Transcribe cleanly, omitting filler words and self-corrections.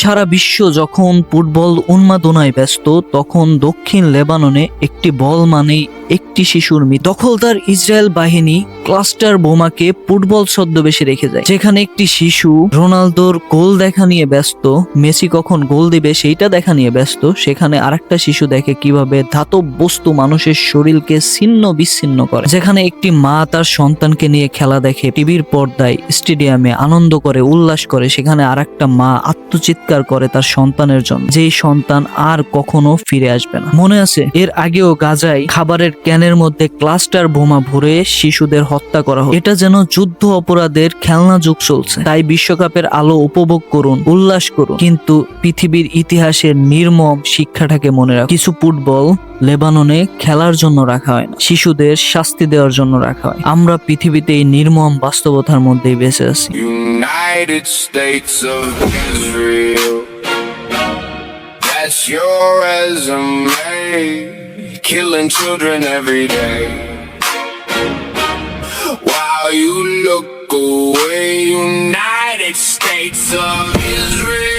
সারা বিশ্ব যখন ফুটবল উন্মাদনায় ব্যস্ত, তখন দক্ষিণ লেবাননে একটি বল মানেই একটি শিশুর মৃত্যু। দখলদার ইসরায়েল বাহিনী ক্লাস্টার বোমাকে ফুটবল ছদ্মবেশে রেখে যায়। যেখানে একটি শিশু রোনালদোর গোল দেখা নিয়ে ব্যস্ত, মেসি কখন গোল দিবে সেইটা দেখা নিয়ে ব্যস্ত, সেখানে আরেকটা শিশু দেখে কিভাবে ধাতব বস্তু মানুষের শরীরকে ছিন্ন বিচ্ছিন্ন করে। যেখানে একটি মা তার সন্তানকে নিয়ে খেলা দেখে টিভির পর্দায়, স্টেডিয়ামে আনন্দ করে, উল্লাস করে, সেখানে আরেকটা মা আত্মচিৎকার করে তার সন্তানের জন্য, যেই সন্তান আর কখনো ফিরে আসবে না। মনে আছে এর আগেও গাজায় খাবারের ক্যানের মধ্যে ক্লাস্টার বোমা ভরে শিশুদের হত্যা করা হয়। এটা যেন যুদ্ধ অপরাধের খেলনা যুগ চলছে। তাই বিশ্বকাপের আলো উপভোগ করুন, উল্লাস করুন, কিন্তু পৃথিবীর ইতিহাসের নির্মম শিক্ষাটাকে মনে রাখুন। কিছু ফুটবল লেবাননে খেলার জন্য রাখা হয় না, শিশুদের শাস্তি দেওয়ার জন্য রাখা হয়। আমরা পৃথিবীতে এই নির্মম বাস্তবতার মধ্যেই বেঁচে আছি। United States of Israel, that's your resume. Killing children every day while you look away. United States of Israel.